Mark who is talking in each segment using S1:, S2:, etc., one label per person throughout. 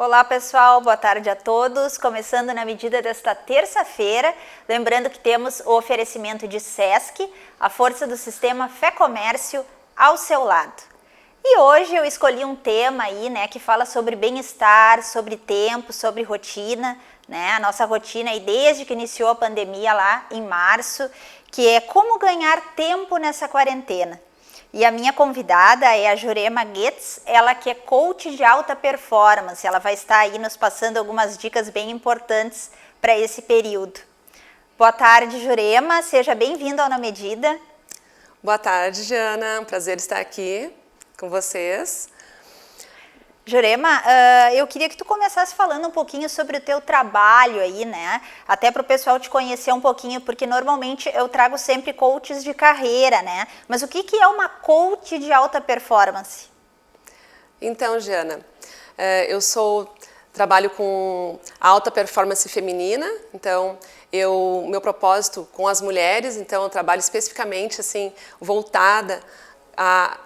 S1: Olá pessoal, boa tarde a todos. Começando na medida desta terça-feira, lembrando que temos o oferecimento de SESC, a força do sistema Fé Comércio ao seu lado. E hoje eu escolhi um tema aí, que fala sobre bem-estar, sobre tempo, sobre rotina, a nossa rotina aí desde que iniciou a pandemia lá em março, que é como ganhar tempo nessa quarentena. E a minha convidada é a Jurema Goetz, ela que é coach de alta performance. Ela vai estar aí nos passando algumas dicas bem importantes para esse período. Boa tarde, Jurema. Seja bem-vindo ao Na Medida.
S2: Boa tarde, Diana. É um prazer estar aqui com vocês.
S1: Jurema, eu queria que tu começasse falando um pouquinho sobre o teu trabalho aí, até para o pessoal te conhecer um pouquinho, porque normalmente eu trago sempre coaches de carreira, mas o que é uma coach de alta performance?
S2: Então, Diana, eu trabalho com alta performance feminina, então meu propósito com as mulheres, então eu trabalho especificamente assim, voltada a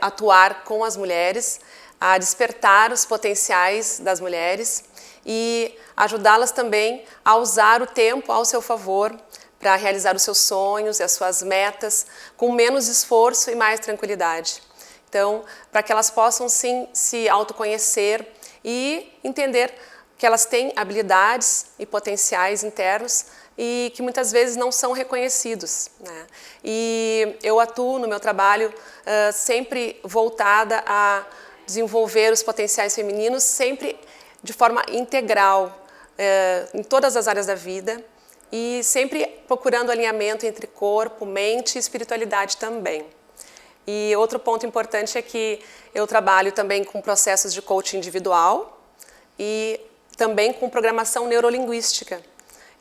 S2: atuar com as mulheres, a despertar os potenciais das mulheres e ajudá-las também a usar o tempo ao seu favor para realizar os seus sonhos e as suas metas com menos esforço e mais tranquilidade. Então, para que elas possam sim se autoconhecer e entender que elas têm habilidades e potenciais internos e que muitas vezes não são reconhecidos, E eu atuo no meu trabalho sempre voltada a desenvolver os potenciais femininos sempre de forma integral, em todas as áreas da vida e sempre procurando alinhamento entre corpo, mente e espiritualidade também. E outro ponto importante é que eu trabalho também com processos de coaching individual e também com programação neurolinguística.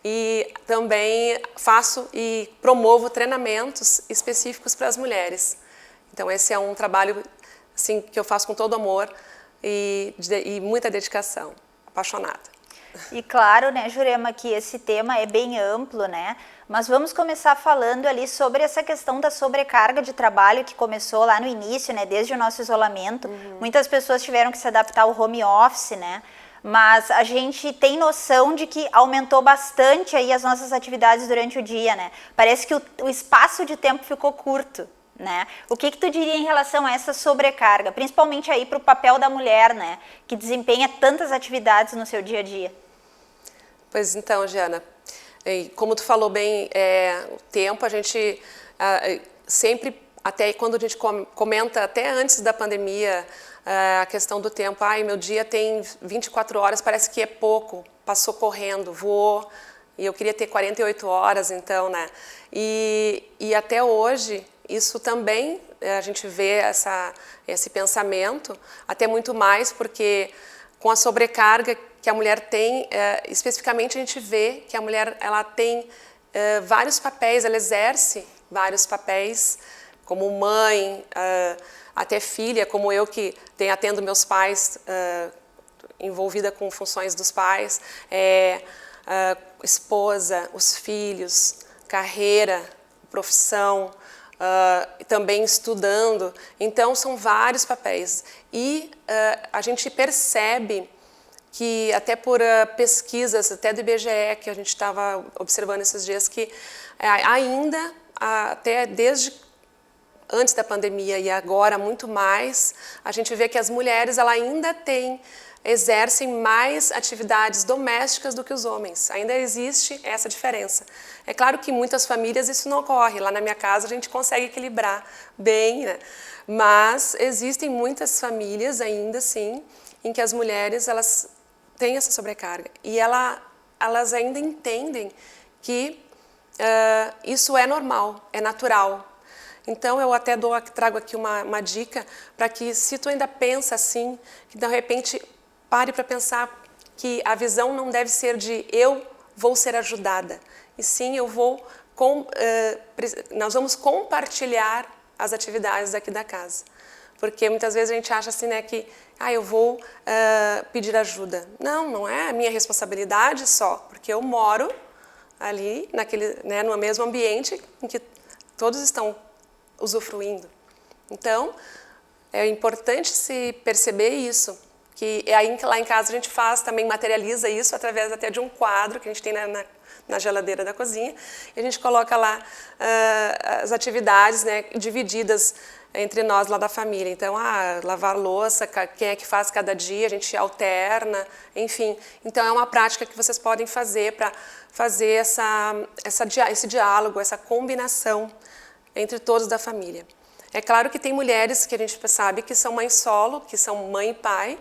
S2: E também faço e promovo treinamentos específicos para as mulheres. Então esse é um trabalho assim, que eu faço com todo amor e muita dedicação, apaixonada.
S1: E claro, Jurema, que esse tema é bem amplo, mas vamos começar falando ali sobre essa questão da sobrecarga de trabalho que começou lá no início, desde o nosso isolamento. Muitas pessoas tiveram que se adaptar ao home office, mas a gente tem noção de que aumentou bastante aí as nossas atividades durante o dia, Parece que o espaço de tempo ficou curto. O que tu diria em relação a essa sobrecarga, principalmente aí para o papel da mulher, que desempenha tantas atividades no seu dia a dia?
S2: Pois então, Diana, como tu falou bem, o tempo a gente sempre, até quando a gente comenta, até antes da pandemia, a questão do tempo, meu dia tem 24 horas, parece que é pouco, passou correndo, voou, e eu queria ter 48 horas, então, E até hoje, isso também, a gente vê esse pensamento, até muito mais, porque com a sobrecarga que a mulher tem, especificamente a gente vê que a mulher ela tem vários papéis, ela exerce vários papéis, como mãe, até filha, como eu que atendo meus pais, envolvida com funções dos pais, esposa, os filhos, carreira, profissão, também estudando. Então, são vários papéis. E a gente percebe que, até por pesquisas, até do IBGE, que a gente estava observando esses dias, que ainda, até desde antes da pandemia e agora muito mais, a gente vê que as mulheres ainda exercem mais atividades domésticas do que os homens. Ainda existe essa diferença. É claro que em muitas famílias isso não ocorre. Lá na minha casa a gente consegue equilibrar bem, Mas existem muitas famílias ainda assim em que as mulheres elas têm essa sobrecarga e elas ainda entendem que isso é normal, é natural. Então eu até trago aqui uma dica para que, se tu ainda pensa assim, que de repente pare para pensar que a visão não deve ser de eu vou ser ajudada, e sim nós vamos compartilhar as atividades aqui da casa. Porque muitas vezes a gente acha assim, que eu vou pedir ajuda. Não é a minha responsabilidade só, porque eu moro ali no mesmo ambiente em que todos estão usufruindo. Então, é importante se perceber isso, que aí lá em casa a gente faz, também materializa isso através até de um quadro que a gente tem na geladeira da cozinha, e a gente coloca lá as atividades, né, divididas entre nós lá da família. Então, lavar louça, quem é que faz cada dia, a gente alterna, enfim. Então, é uma prática que vocês podem fazer para fazer esse diálogo, essa combinação entre todos da família. É claro que tem mulheres que a gente sabe que são mãe solo, que são mãe e pai,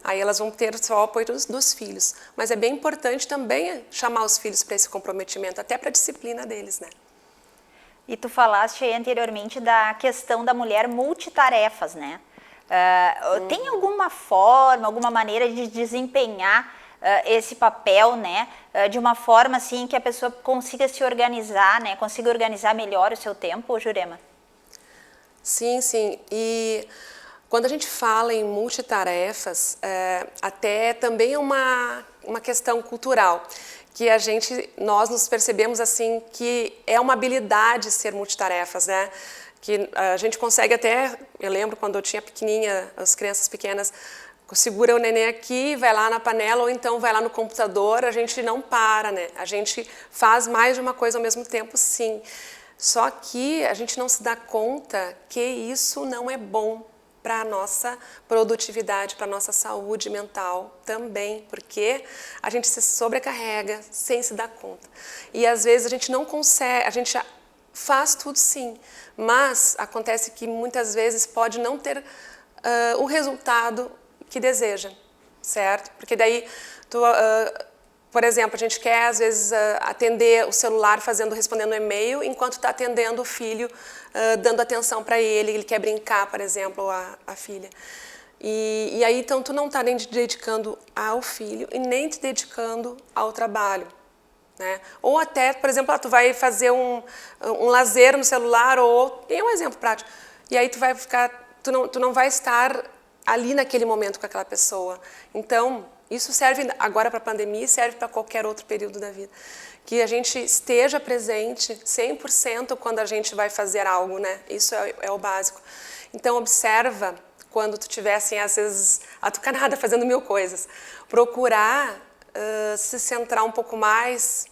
S2: aí elas vão ter só o apoio dos filhos. Mas é bem importante também chamar os filhos para esse comprometimento, até para a disciplina deles, né?
S1: E tu falaste aí anteriormente da questão da mulher multitarefas, né? Tem alguma forma, alguma maneira de desempenhar esse papel, né? De uma forma assim que a pessoa consiga se organizar, né? Consiga organizar melhor o seu tempo, Jurema?
S2: Sim, sim. E quando a gente fala em multitarefas, até também é uma questão cultural, que nós nos percebemos assim que é uma habilidade ser multitarefas, né? Que a gente consegue até, eu lembro quando eu tinha pequenininha, as crianças pequenas, segura o neném aqui, vai lá na panela ou então vai lá no computador, a gente não para, né? A gente faz mais de uma coisa ao mesmo tempo, sim. Só que a gente não se dá conta que isso não é bom para a nossa produtividade, para a nossa saúde mental também, porque a gente se sobrecarrega sem se dar conta. E às vezes a gente não consegue, a gente faz tudo sim, mas acontece que muitas vezes pode não ter o resultado que deseja, certo? Porque daí por exemplo, a gente quer, às vezes, atender o celular respondendo um e-mail, enquanto está atendendo o filho, dando atenção para ele quer brincar, por exemplo, a filha. E aí, então, tu não está nem te dedicando ao filho e nem te dedicando ao trabalho, né? Ou até, por exemplo, tu vai fazer um lazer no celular, ou tem um exemplo prático, e aí tu não vai estar ali naquele momento com aquela pessoa. Então, isso serve agora para a pandemia e serve para qualquer outro período da vida. Que a gente esteja presente 100% quando a gente vai fazer algo, né? Isso é o básico. Então, observa quando tu estiver, assim, às vezes, atucanada, fazendo 1000 coisas. Procurar se centrar um pouco mais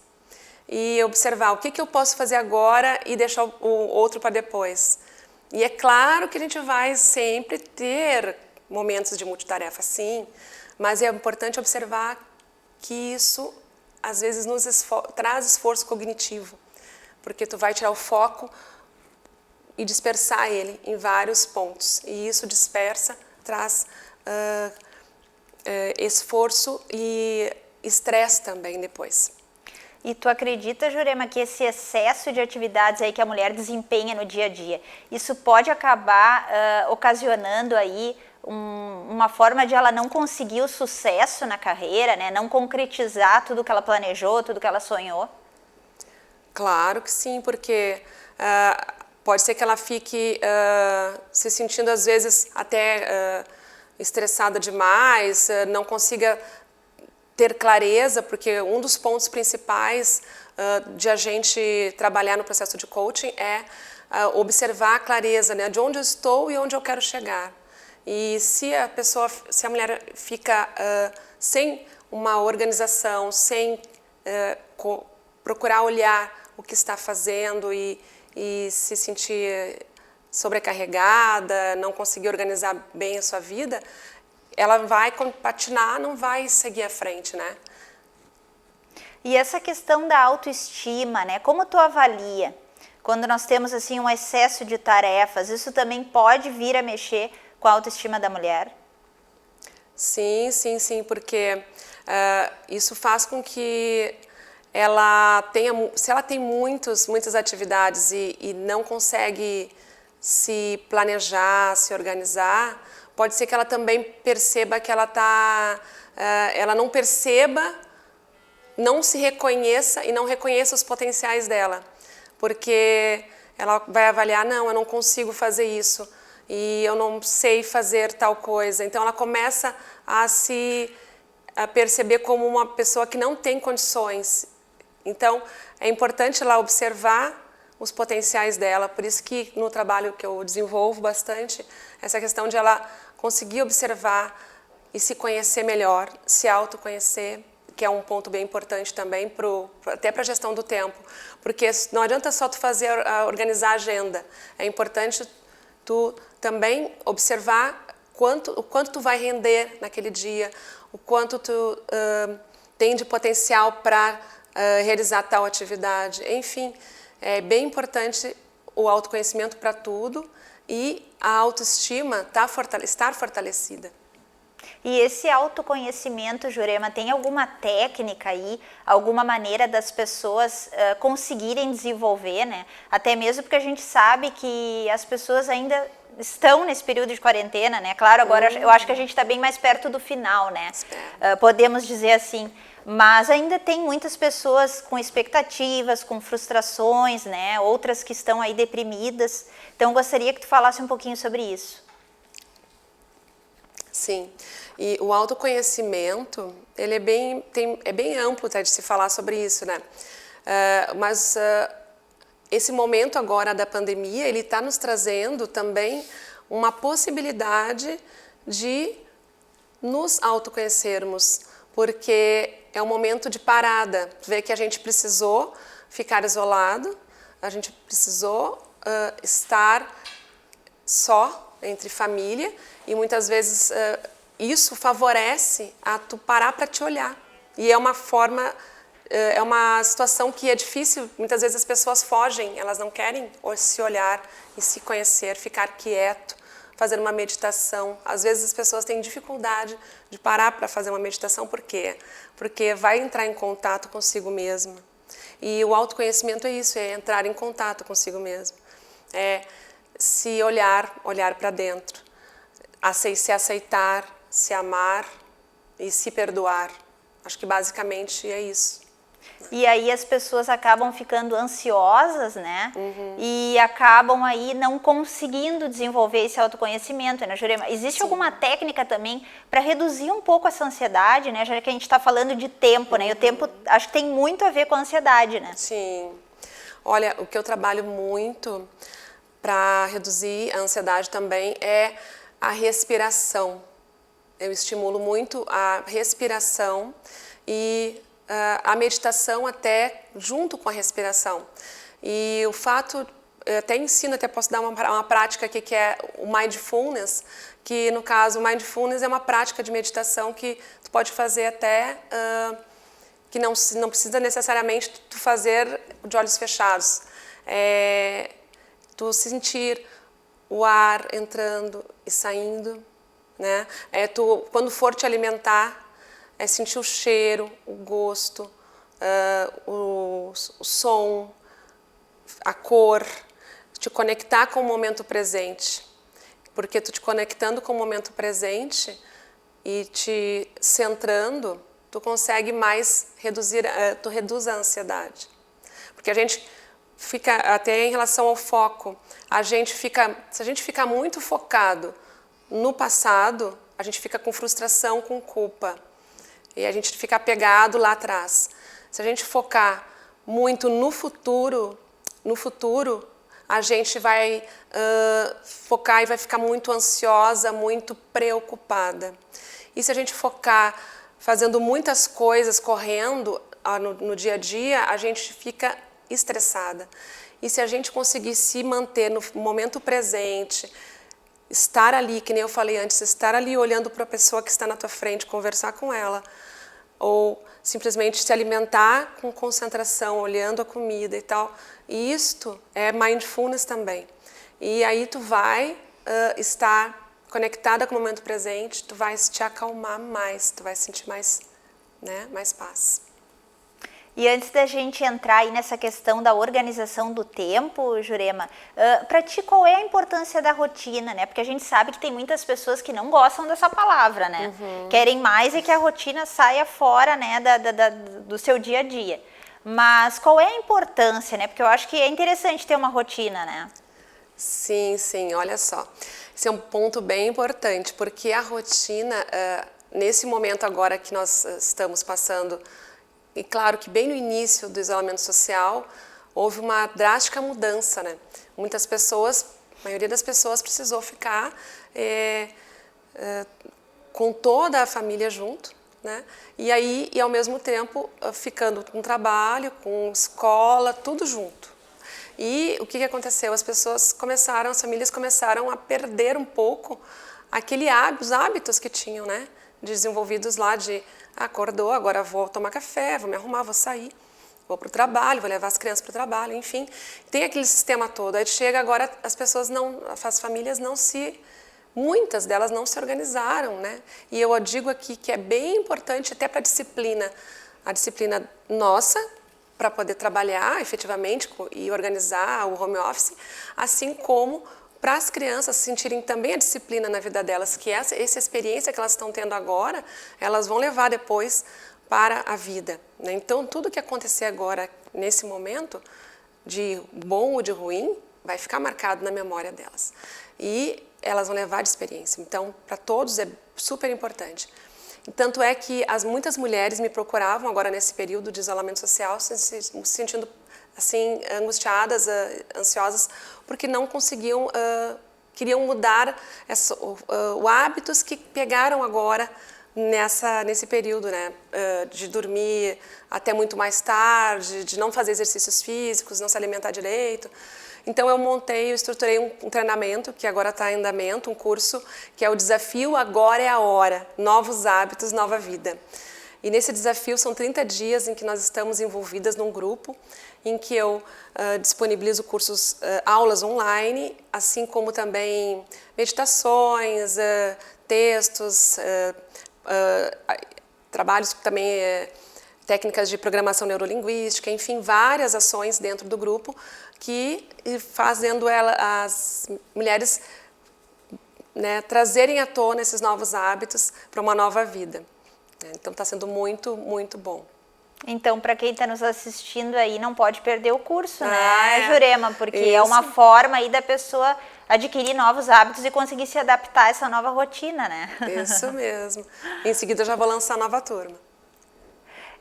S2: e observar o que eu posso fazer agora e deixar o outro para depois. E é claro que a gente vai sempre ter momentos de multitarefa, sim, mas é importante observar que isso, às vezes, traz esforço cognitivo, porque tu vai tirar o foco e dispersar ele em vários pontos. E isso dispersa, traz esforço e estresse também depois.
S1: E tu acredita, Jurema, que esse excesso de atividades aí que a mulher desempenha no dia a dia, isso pode acabar ocasionando aí uma forma de ela não conseguir o sucesso na carreira, né? Não concretizar tudo que ela planejou, tudo que ela sonhou?
S2: Claro que sim, porque pode ser que ela fique se sentindo às vezes até estressada demais, não consiga ter clareza, porque um dos pontos principais de a gente trabalhar no processo de coaching é observar a clareza, né, de onde eu estou e onde eu quero chegar. E se a mulher fica sem uma organização, sem procurar olhar o que está fazendo e se sentir sobrecarregada, não conseguir organizar bem a sua vida, ela vai patinar, não vai seguir à frente, né?
S1: E essa questão da autoestima, né? Como tu avalia? Quando nós temos assim um excesso de tarefas, isso também pode vir a mexer com a autoestima da mulher?
S2: Sim, sim, sim, porque isso faz com que ela tenha, se ela tem muitas atividades e não consegue se planejar, se organizar, pode ser que ela também perceba que ela não perceba, não se reconheça e não reconheça os potenciais dela, porque ela vai avaliar, não, eu não consigo fazer isso e eu não sei fazer tal coisa. Então ela começa a perceber como uma pessoa que não tem condições. Então é importante ela observar os potenciais dela, por isso que no trabalho que eu desenvolvo bastante, essa questão de ela conseguir observar e se conhecer melhor, se autoconhecer, que é um ponto bem importante também até para a gestão do tempo, porque não adianta só tu organizar a agenda, é importante tu também observar o quanto tu vai render naquele dia, o quanto tu tem de potencial para realizar tal atividade, enfim, é bem importante o autoconhecimento para tudo e a autoestima estar fortalecida.
S1: E esse autoconhecimento, Jurema, tem alguma técnica aí, alguma maneira das pessoas conseguirem desenvolver, né? Até mesmo porque a gente sabe que as pessoas ainda estão nesse período de quarentena, né? Claro, agora eu acho que a gente está bem mais perto do final, né? Podemos dizer assim. Mas ainda tem muitas pessoas com expectativas, com frustrações, né? Outras que estão aí deprimidas. Então, gostaria que tu falasse um pouquinho sobre isso.
S2: Sim, e o autoconhecimento, ele é bem amplo até de se falar sobre isso, né? Mas esse momento agora da pandemia, ele está nos trazendo também uma possibilidade de nos autoconhecermos, porque é um momento de parada, ver que a gente precisou ficar isolado, a gente precisou estar só entre família e muitas vezes isso favorece a tu parar para te olhar. E é uma forma, é uma situação que é difícil, muitas vezes as pessoas fogem, elas não querem se olhar e se conhecer, ficar quieto, fazer uma meditação. Às vezes as pessoas têm dificuldade de parar para fazer uma meditação, por quê? Porque vai entrar em contato consigo mesma. E o autoconhecimento é isso, é entrar em contato consigo mesmo. É se olhar para dentro, se aceitar, se amar e se perdoar. Acho que basicamente é isso.
S1: E aí as pessoas acabam ficando ansiosas, né? E acabam aí não conseguindo desenvolver esse autoconhecimento, né, Jurema? Existe alguma técnica também para reduzir um pouco essa ansiedade, né? Já que a gente está falando de tempo, né? E o tempo acho que tem muito a ver com a ansiedade, né?
S2: Sim. Olha, o que eu trabalho muito para reduzir a ansiedade também é a respiração. Eu estimulo muito a respiração e a meditação até junto com a respiração. E o fato, eu até ensino, até posso dar uma prática aqui que é o Mindfulness, que no caso o Mindfulness é uma prática de meditação que tu pode fazer até, que não precisa necessariamente tu fazer de olhos fechados. Tu sentir o ar entrando e saindo, né? Quando for te alimentar, sentir o cheiro, o gosto, o som, a cor, te conectar com o momento presente. Porque tu te conectando com o momento presente e te centrando, tu consegue mais tu reduz a ansiedade. Porque a gente fica, até em relação ao foco, se a gente ficar muito focado no passado, a gente fica com frustração, com culpa. E a gente fica apegado lá atrás. Se a gente focar muito no futuro, a gente vai focar e vai ficar muito ansiosa, muito preocupada. E se a gente focar fazendo muitas coisas, correndo no dia a dia, a gente fica estressada. E se a gente conseguir se manter no momento presente, estar ali, que nem eu falei antes, estar ali olhando para a pessoa que está na tua frente, conversar com ela, ou simplesmente se alimentar com concentração, olhando a comida e tal, e isto é mindfulness também. E aí tu vai estar conectada com o momento presente, tu vai te acalmar mais, tu vai sentir mais, né, mais paz.
S1: E antes da gente entrar aí nessa questão da organização do tempo, Jurema, para ti qual é a importância da rotina, né? Porque a gente sabe que tem muitas pessoas que não gostam dessa palavra, né? Querem mais é que a rotina saia fora, né, do seu dia a dia. Mas qual é a importância, né? Porque eu acho que é interessante ter uma rotina, né?
S2: Sim, sim, olha só. Esse é um ponto bem importante, porque a rotina, nesse momento agora que nós estamos passando, e claro que bem no início do isolamento social, houve uma drástica mudança, né? Muitas pessoas, a maioria das pessoas precisou ficar com toda a família junto, né? E ao mesmo tempo ficando com trabalho, com escola, tudo junto. E o que aconteceu? As famílias começaram a perder um pouco os hábitos que tinham, né? Desenvolvidos lá de acordou, agora vou tomar café, vou me arrumar, vou sair, vou para o trabalho, vou levar as crianças para o trabalho, enfim. Tem aquele sistema todo. Aí chega agora, as famílias muitas delas não se organizaram, né? E eu digo aqui que é bem importante até para a disciplina nossa, para poder trabalhar efetivamente e organizar o home office, assim como para as crianças sentirem também a disciplina na vida delas, que essa experiência que elas estão tendo agora, elas vão levar depois para a vida, né? Então, tudo que acontecer agora, nesse momento, de bom ou de ruim, vai ficar marcado na memória delas. E elas vão levar de experiência. Então, para todos é super importante. Tanto é que muitas mulheres me procuravam agora nesse período de isolamento social, se sentindo assim angustiadas, ansiosas, porque não conseguiam, queriam mudar os hábitos que pegaram agora nesse período, né, de dormir até muito mais tarde, de não fazer exercícios físicos, não se alimentar direito. Então eu estruturei um treinamento que agora está em andamento, um curso que é o desafio Agora é a Hora, Novos Hábitos, Nova Vida. E nesse desafio são 30 dias em que nós estamos envolvidas num grupo em que eu disponibilizo aulas online, assim como também meditações, textos, trabalhos também, técnicas de programação neurolinguística, enfim, várias ações dentro do grupo que fazendo as mulheres, né, trazerem à tona esses novos hábitos para uma nova vida. Então está sendo muito, muito bom.
S1: Então, para quem está nos assistindo aí, não pode perder o curso, né, Jurema? Porque
S2: isso.
S1: É uma forma aí da pessoa adquirir novos hábitos e conseguir se adaptar a essa nova rotina, né?
S2: Isso mesmo. Em seguida, eu já vou lançar a nova turma.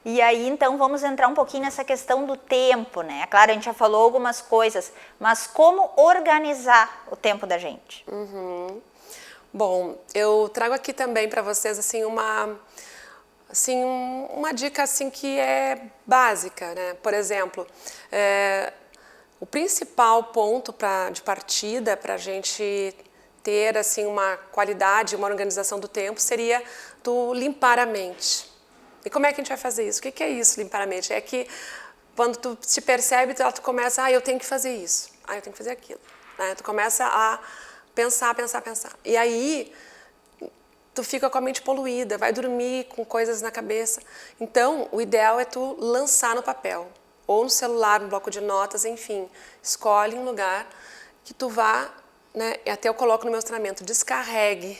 S1: E aí, então, vamos entrar um pouquinho nessa questão do tempo, né? Claro, a gente já falou algumas coisas, mas como organizar o tempo da gente?
S2: Bom, eu trago aqui também para vocês assim uma dica assim que é básica, né? Por exemplo, o principal ponto de partida para a gente ter assim uma qualidade, uma organização do tempo seria tu limpar a mente. E como é que a gente vai fazer isso? O que é isso, limpar a mente? É que quando tu te percebe, tu começa, eu tenho que fazer isso, eu tenho que fazer aquilo. Né? Tu começa a pensar. E aí, tu fica com a mente poluída, vai dormir com coisas na cabeça. Então, o ideal é tu lançar no papel, ou no celular, no bloco de notas, enfim. Escolhe um lugar que tu vá, né? E até eu coloco no meu treinamento, descarregue.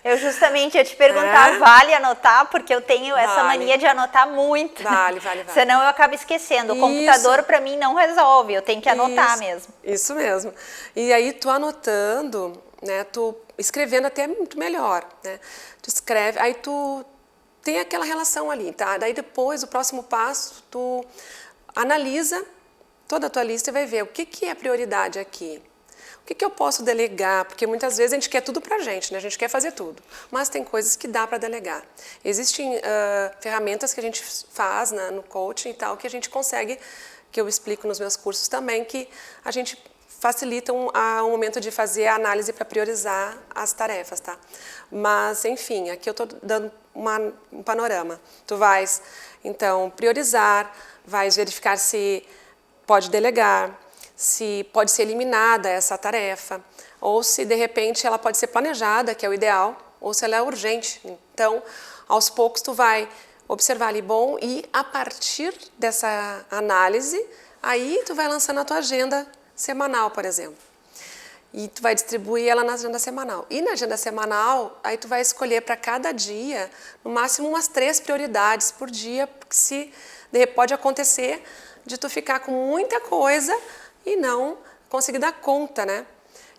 S1: Eu justamente ia te perguntar, vale anotar? Porque eu tenho essa mania de anotar muito.
S2: Vale.
S1: Senão eu acabo esquecendo. O computador para mim não resolve, eu tenho que anotar mesmo.
S2: Isso mesmo. E aí tu anotando, né, tu escrevendo até muito melhor, né? Tu escreve, aí tu tem aquela relação ali, tá? Daí depois, o próximo passo, tu analisa toda a tua lista e vai ver o que é prioridade aqui. O que eu posso delegar? Porque muitas vezes a gente quer tudo pra gente, né? A gente quer fazer tudo, mas tem coisas que dá para delegar. Existem ferramentas que a gente faz no coaching e tal, que a gente consegue, que eu explico nos meus cursos também, que a gente facilita o momento de fazer a análise para priorizar as tarefas, tá? Mas, enfim, aqui eu estou dando um panorama. Tu vais, então, priorizar, vais verificar se pode delegar, se pode ser eliminada essa tarefa, ou se de repente ela pode ser planejada, que é o ideal, ou se ela é urgente. Então, aos poucos tu vai observar ali bom e a partir dessa análise, aí tu vai lançando a tua agenda semanal, por exemplo. E tu vai distribuir ela na agenda semanal. E na agenda semanal, aí tu vai escolher para cada dia, no máximo umas 3 prioridades por dia, porque se pode acontecer de tu ficar com muita coisa e não conseguir dar conta, né?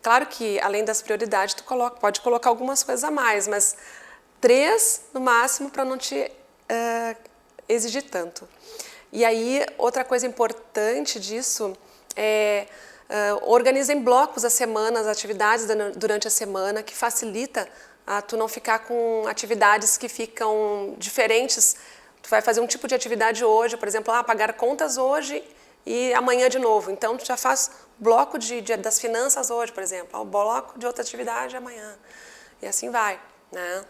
S2: Claro que, além das prioridades, tu pode colocar algumas coisas a mais, mas 3 no máximo para não te exigir tanto. E aí, outra coisa importante disso é organiza em blocos a semana, as atividades durante a semana, que facilita a tu não ficar com atividades que ficam diferentes. Tu vai fazer um tipo de atividade hoje, por exemplo, pagar contas hoje e amanhã de novo. Então, tu já faz bloco das finanças hoje, por exemplo, o bloco de outra atividade amanhã. E assim vai, né?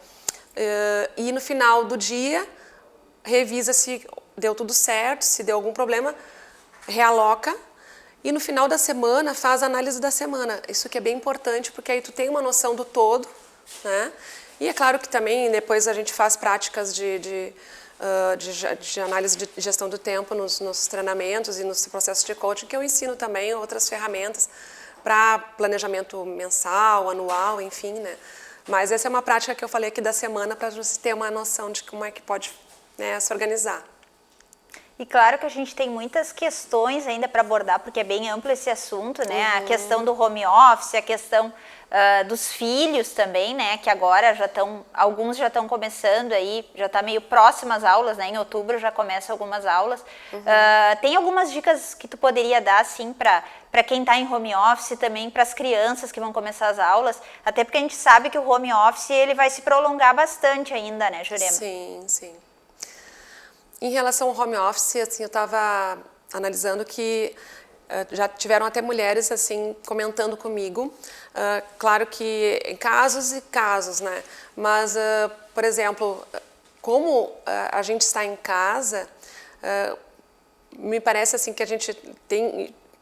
S2: E no final do dia, revisa se deu tudo certo, se deu algum problema, realoca. E no final da semana, faz a análise da semana. Isso que é bem importante, porque aí tu tem uma noção do todo, né? E é claro que também depois a gente faz práticas de análise de gestão do tempo nos treinamentos e nos processos de coaching, que eu ensino também outras ferramentas para planejamento mensal, anual, enfim, né? Mas essa é uma prática que eu falei aqui da semana para você ter uma noção de como é que pode, né, se organizar.
S1: E claro que a gente tem muitas questões ainda para abordar, porque é bem amplo esse assunto, né? A questão do home office, a questão dos filhos também, né? Que agora alguns já estão começando aí, já está meio próximo às aulas, né? Em outubro já começam algumas aulas. Tem algumas dicas que tu poderia dar, assim, para quem está em home office, também para as crianças que vão começar as aulas, até porque a gente sabe que o home office ele vai se prolongar bastante ainda, né, Jurema?
S2: Sim, sim. Em relação ao home office, assim, eu estava analisando que já tiveram até mulheres assim comentando comigo. Claro que em casos e casos, né? Mas, por exemplo, como a gente está em casa, me parece assim que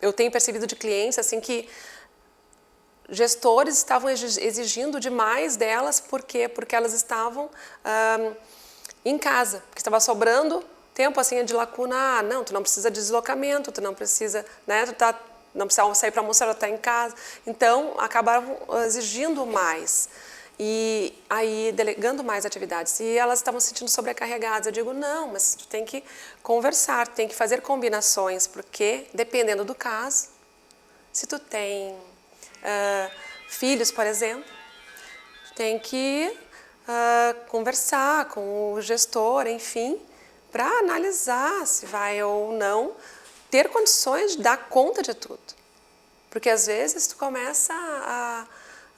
S2: eu tenho percebido de clientes assim que gestores estavam exigindo demais delas, por quê? Porque elas estavam em casa, porque estava sobrando tempo assim de lacuna. Não, tu não precisa de deslocamento, tu não precisa, né, não precisa sair para almoçar, ela está em casa. Então, acabaram exigindo mais e aí delegando mais atividades. E elas estavam se sentindo sobrecarregadas. Eu digo, não, mas tu tem que conversar, tem que fazer combinações, porque dependendo do caso, se tu tem filhos, por exemplo, tu tem que conversar com o gestor, enfim, para analisar se vai ou não ter condições de dar conta de tudo. Porque às vezes tu começa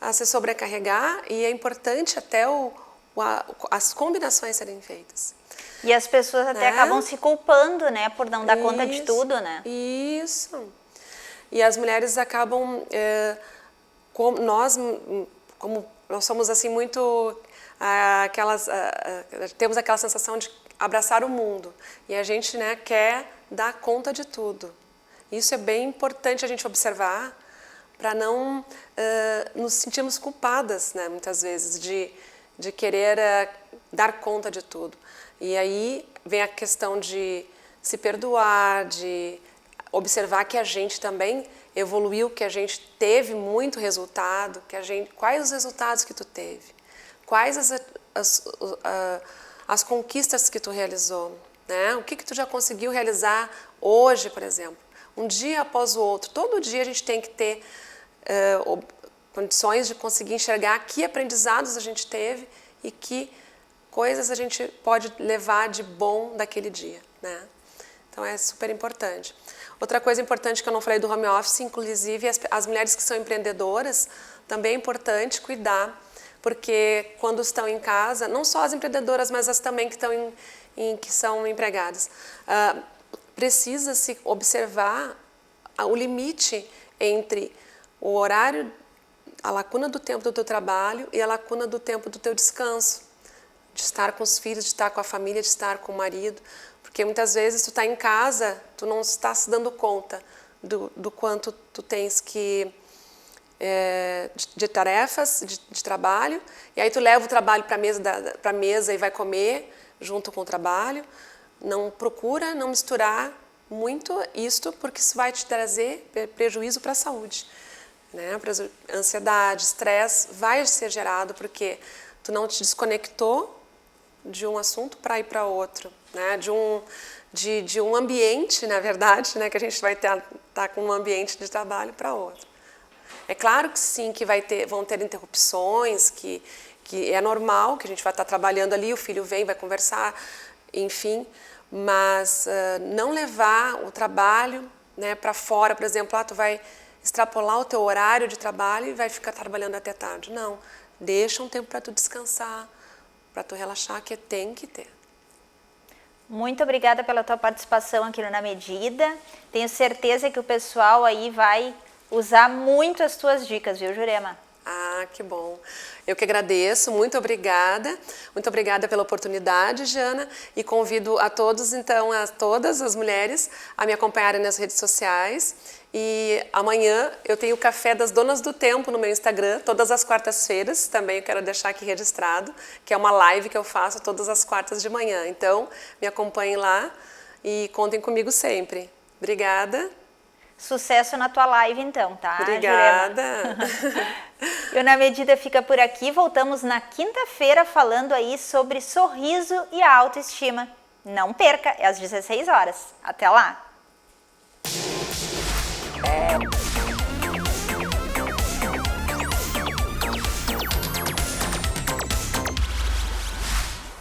S2: a se sobrecarregar e é importante até as combinações serem feitas.
S1: E as pessoas até acabam se culpando, né, por não dar conta de tudo, né?
S2: Isso. E as mulheres acabam, como nós somos assim muito temos aquela sensação de abraçar o mundo e a gente, né, quer dar conta de tudo. Isso é bem importante a gente observar para não nos sentirmos culpadas, né, muitas vezes de querer dar conta de tudo. E aí vem a questão de se perdoar, de observar que a gente também evoluiu, que a gente teve muito resultado, quais os resultados que tu teve? Quais as conquistas que tu realizou, né? O que tu já conseguiu realizar hoje, por exemplo? Um dia após o outro. Todo dia a gente tem que ter condições de conseguir enxergar que aprendizados a gente teve e que coisas a gente pode levar de bom daquele dia, né? Então é super importante. Outra coisa importante que eu não falei do home office, inclusive as mulheres que são empreendedoras, também é importante cuidar, porque quando estão em casa, não só as empreendedoras, mas as também que são empregadas, precisa se observar o limite entre o horário, a lacuna do tempo do teu trabalho e a lacuna do tempo do teu descanso, de estar com os filhos, de estar com a família, de estar com o marido, porque muitas vezes tu está em casa, tu não está se dando conta do quanto tu tens que de tarefas, de trabalho, e aí tu leva o trabalho para a mesa e vai comer junto com o trabalho. Não procura não misturar muito isto, porque isso vai te trazer prejuízo para a saúde, né? Ansiedade, estresse vai ser gerado porque tu não te desconectou de um assunto para ir para outro, né? De um ambiente, na verdade, né? Que a gente vai estar com um ambiente de trabalho para outro. É claro que sim, que vão ter interrupções, que é normal, que a gente vai estar trabalhando ali, o filho vem, vai conversar, enfim, mas não levar o trabalho, né, para fora, por exemplo, tu vai extrapolar o teu horário de trabalho e vai ficar trabalhando até tarde. Não, deixa um tempo para tu descansar, para tu relaxar, que tem que ter.
S1: Muito obrigada pela tua participação aqui no Na Medida. Tenho certeza que o pessoal aí vai usar muito as tuas dicas, viu, Jurema?
S2: Ah, que bom. Eu que agradeço, muito obrigada. Muito obrigada pela oportunidade, Jana. E convido a todos, então, a todas as mulheres a me acompanharem nas redes sociais. E amanhã eu tenho o Café das Donas do Tempo no meu Instagram, todas as quartas-feiras. Também eu quero deixar aqui registrado, que é uma live que eu faço todas as quartas de manhã. Então, me acompanhem lá e contem comigo sempre. Obrigada.
S1: Sucesso na tua live, então, tá,
S2: Obrigada.
S1: E o Na Medida fica por aqui. Voltamos na quinta-feira falando aí sobre sorriso e a autoestima. Não perca, é às 16 horas. Até lá!